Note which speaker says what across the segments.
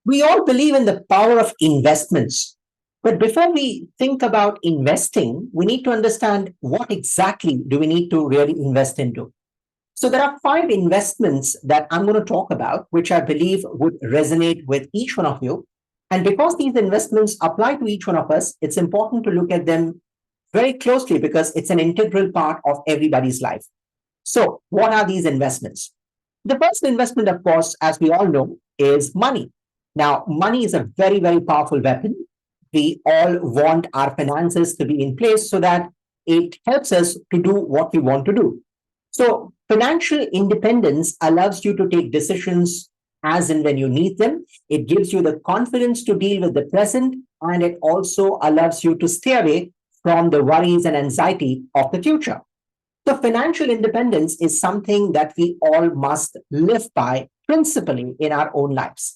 Speaker 1: We all believe in the power of investments. But before we think about investing, we need to understand what exactly do we need to really invest into. So there are five investments that I'm going to talk about, which I believe would resonate with each one of you. And because these investments apply to each one of us, it's important to look at them very closely because it's an integral part of everybody's life. So what are these investments? The first investment, of course, as we all know, is money. Now, money is a very, very powerful weapon. We all want our finances to be in place so that it helps us to do what we want to do. So, financial independence allows you to take decisions as and when you need them. It gives you the confidence to deal with the present, and it also allows you to stay away from the worries and anxiety of the future. So, financial independence is something that we all must live by principally in our own lives.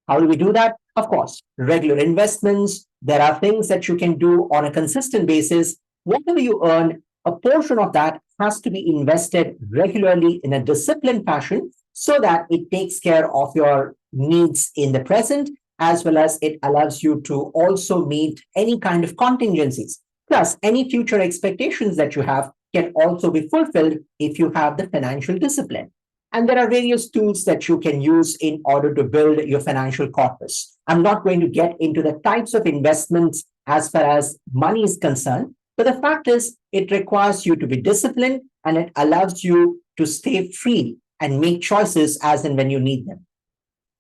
Speaker 1: How do we do that? Of course, regular investments. There are things that you can do on a consistent basis. Whatever you earn, a portion of that has to be invested regularly in a disciplined fashion so that it takes care of your needs in the present, as well as it allows you to also meet any kind of contingencies. Plus, any future expectations that you have can also be fulfilled if you have the financial discipline. And there are various tools that you can use in order to build your financial corpus. I'm not going to get into the types of investments as far as money is concerned, but the fact is, it requires you to be disciplined and it allows you to stay free and make choices as and when you need them.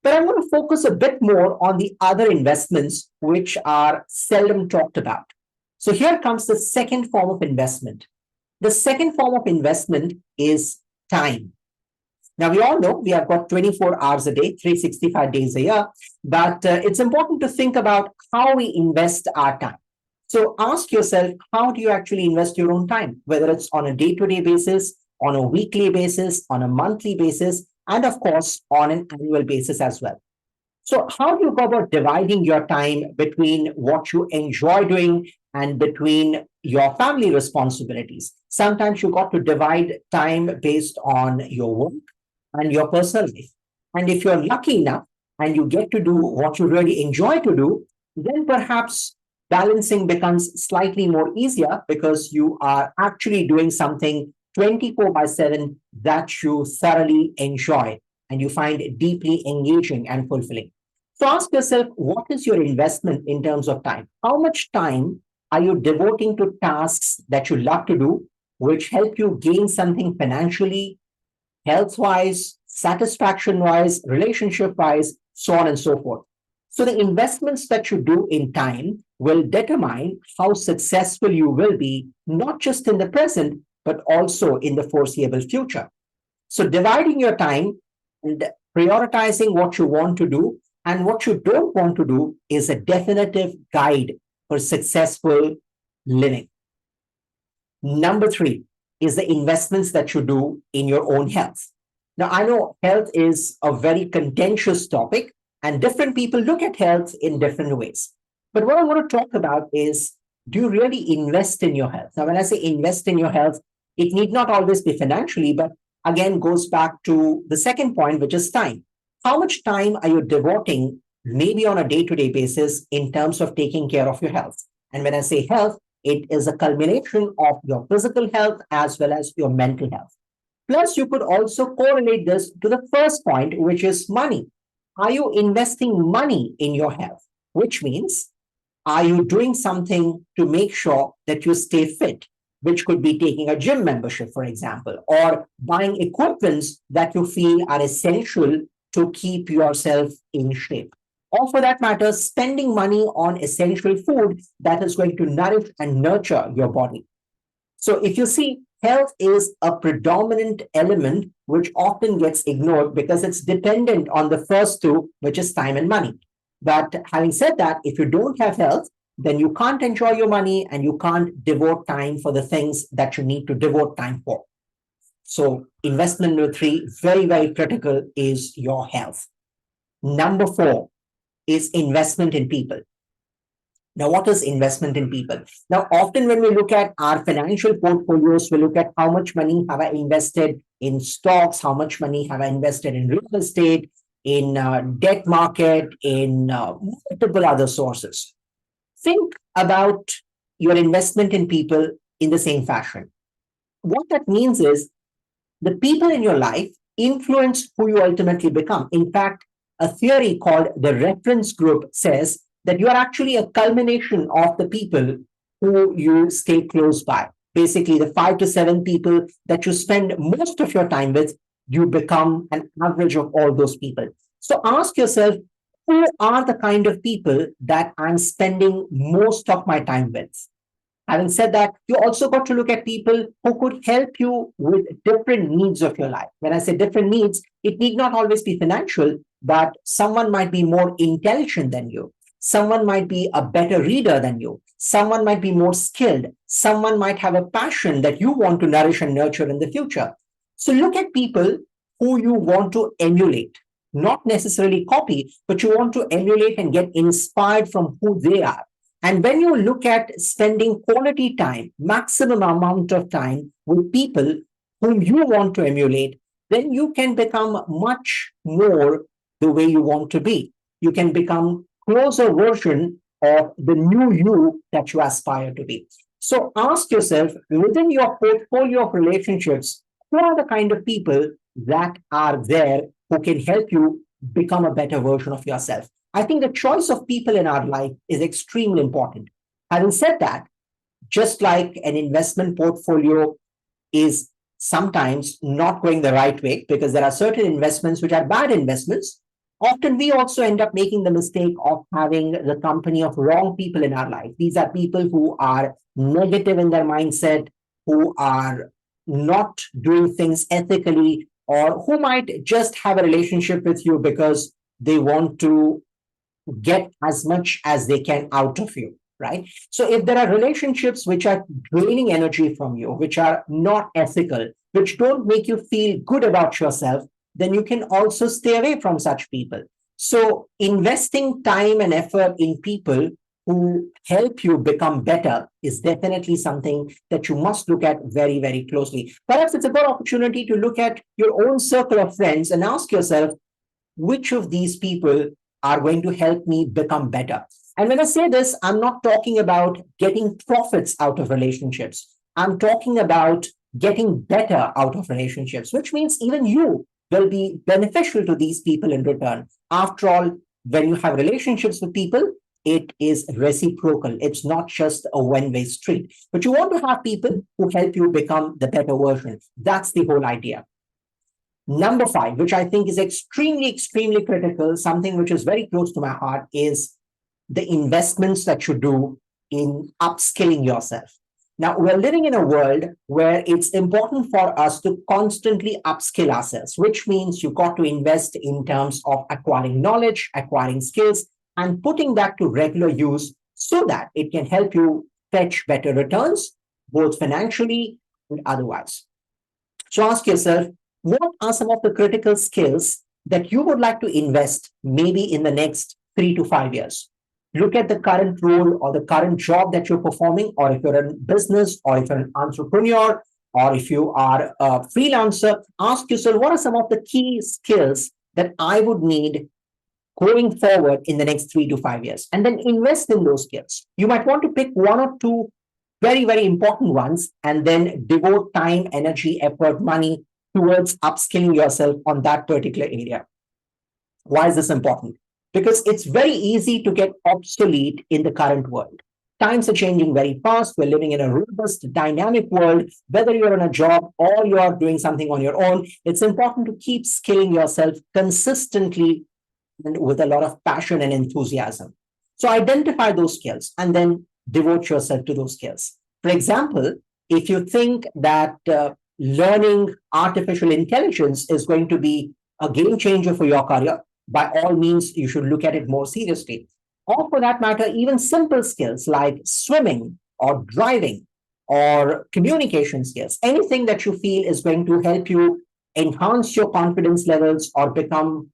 Speaker 1: But I'm going to focus a bit more on the other investments which are seldom talked about. So here comes the second form of investment. The second form of investment is time. Now, we all know we have got 24 hours a day, 365 days a year, but it's important to think about how we invest our time. So ask yourself, how do you actually invest your own time, whether it's on a day-to-day basis, on a weekly basis, on a monthly basis, and of course, on an annual basis as well. So how do you go about dividing your time between what you enjoy doing and between your family responsibilities? Sometimes you got to divide time based on your work and your personal life. And if you're lucky enough and you get to do what you really enjoy to do, then perhaps balancing becomes slightly more easier because you are actually doing something 24 by 7 that you thoroughly enjoy and you find deeply engaging and fulfilling. So ask yourself, what is your investment in terms of time? How much time are you devoting to tasks that you love to do, which help you gain something financially, health wise, satisfaction wise, relationship wise, so on and so forth? So the investments that you do in time will determine how successful you will be, not just in the present, but also in the foreseeable future. So dividing your time and prioritizing what you want to do and what you don't want to do is a definitive guide for successful living. Number three is the investments that you do in your own health. Now, I know health is a very contentious topic, and different people look at health in different ways. But what I want to talk about is, do you really invest in your health? Now, when I say invest in your health, it need not always be financially, but again goes back to the second point, which is time. How much time are you devoting, maybe on a day-to-day basis, in terms of taking care of your health? And when I say health, it is a culmination of your physical health as well as your mental health. Plus, you could also correlate this to the first point, which is money. Are you investing money in your health? Which means, are you doing something to make sure that you stay fit? Which could be taking a gym membership, for example, or buying equipments that you feel are essential to keep yourself in shape. Or for that matter, spending money on essential food that is going to nourish and nurture your body. So if you see, health is a predominant element which often gets ignored because it's dependent on the first two, which is time and money. But having said that, if you don't have health, then you can't enjoy your money and you can't devote time for the things that you need to devote time for. So investment number three, very, very critical, is your health. Number four is investment in people. Now, what is investment in people? Now, often when we look at our financial portfolios, we look at how much money have I invested in stocks, how much money have I invested in real estate, in debt market, in multiple other sources. Think about your investment in people in the same fashion. What that means is the people in your life influence who you ultimately become. In fact, a theory called the reference group says that you are actually a culmination of the people who you stay close by. Basically, the 5 to 7 people that you spend most of your time with, you become an average of all those people. So ask yourself, who are the kind of people that I'm spending most of my time with? Having said that, you also got to look at people who could help you with different needs of your life. When I say different needs, it need not always be financial, but someone might be more intelligent than you. Someone might be a better reader than you. Someone might be more skilled. Someone might have a passion that you want to nourish and nurture in the future. So look at people who you want to emulate, not necessarily copy, but you want to emulate and get inspired from who they are. And when you look at spending quality time, maximum amount of time with people whom you want to emulate, then you can become much more the way you want to be. You can become closer version of the new you that you aspire to be. So ask yourself within your portfolio of relationships, who are the kind of people that are there who can help you become a better version of yourself? I think the choice of people in our life is extremely important. Having said that, just like an investment portfolio is sometimes not going the right way because there are certain investments which are bad investments, often we also end up making the mistake of having the company of wrong people in our life. These are people who are negative in their mindset, who are not doing things ethically, or who might just have a relationship with you because they want to get as much as they can out of you, right? So if there are relationships which are draining energy from you, which are not ethical, which don't make you feel good about yourself, then you can also stay away from such people. So investing time and effort in people who help you become better is definitely something that you must look at very, very closely. Perhaps it's a good opportunity to look at your own circle of friends and ask yourself, which of these people are going to help me become better? And when I say this, I'm not talking about getting profits out of relationships. I'm talking about getting better out of relationships, which means even you will be beneficial to these people in return. After all, when you have relationships with people, it is reciprocal. It's not just a one-way street. But you want to have people who help you become the better version. That's the whole idea. Number 5, which I think is extremely, extremely critical, something which is very close to my heart, is the investments that you do in upskilling yourself. Now, we're living in a world where it's important for us to constantly upskill ourselves, which means you've got to invest in terms of acquiring knowledge, acquiring skills, and putting that to regular use so that it can help you fetch better returns, both financially and otherwise. So ask yourself, what are some of the critical skills that you would like to invest maybe in the next 3 to 5 years? Look at the current role or the current job that you're performing, or if you're in business, or if you're an entrepreneur, or if you are a freelancer, ask yourself, what are some of the key skills that I would need going forward in the next 3 to 5 years? And then invest in those skills. You might want to pick one or two very, very important ones and then devote time, energy, effort, money towards upskilling yourself on that particular area. Why is this important? Because it's very easy to get obsolete in the current world. Times are changing very fast. We're living in a robust, dynamic world. Whether you're in a job or you're doing something on your own, it's important to keep skilling yourself consistently and with a lot of passion and enthusiasm. So identify those skills and then devote yourself to those skills. For example, if you think that learning artificial intelligence is going to be a game changer for your career, by all means, you should look at it more seriously. Or for that matter, even simple skills like swimming or driving or communication skills, anything that you feel is going to help you enhance your confidence levels or become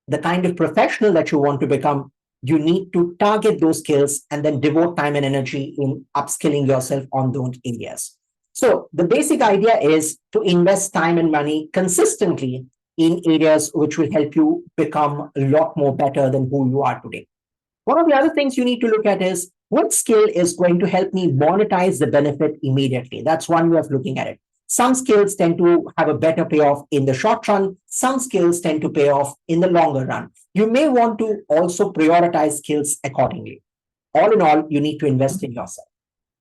Speaker 1: the kind of professional that you want to become, you need to target those skills and then devote time and energy in upskilling yourself on those areas. So the basic idea is to invest time and money consistently in areas which will help you become a lot more better than who you are today. One of the other things you need to look at is what skill is going to help me monetize the benefit immediately. That's one way of looking at it. Some skills tend to have a better payoff in the short run. Some skills tend to pay off in the longer run. You may want to also prioritize skills accordingly. All in all, you need to invest in yourself.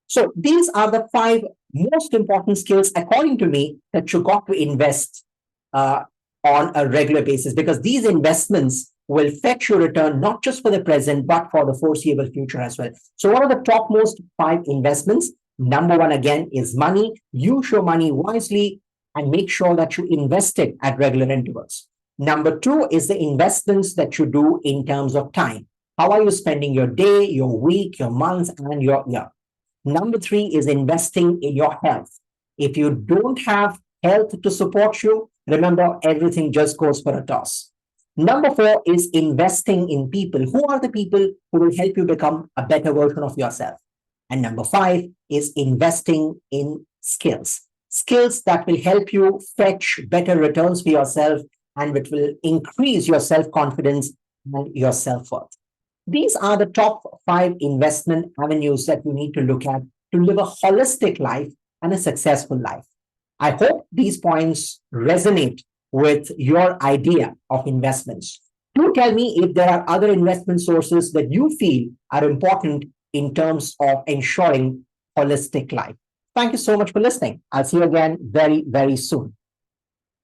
Speaker 1: So these are the five most important skills, according to me, that you got to invest uh, on a regular basis, because these investments will fetch you return not just for the present, but for the foreseeable future as well. So what are the topmost five investments? Number one, again, is money. Use your money wisely and make sure that you invest it at regular intervals. Number two is the investments that you do in terms of time. How are you spending your day, your week, your month, and your year? Number three is investing in your health. If you don't have health to support you, remember everything just goes for a toss. Number four is investing in people. Who are the people who will help you become a better version of yourself? And number five is investing in skills. Skills that will help you fetch better returns for yourself and which will increase your self confidence and your self worth. These are the top five investment avenues that you need to look at to live a holistic life and a successful life. I hope these points resonate with your idea of investments. Do tell me if there are other investment sources that you feel are important in terms of ensuring holistic life. Thank you so much for listening. I'll see you again very, very soon.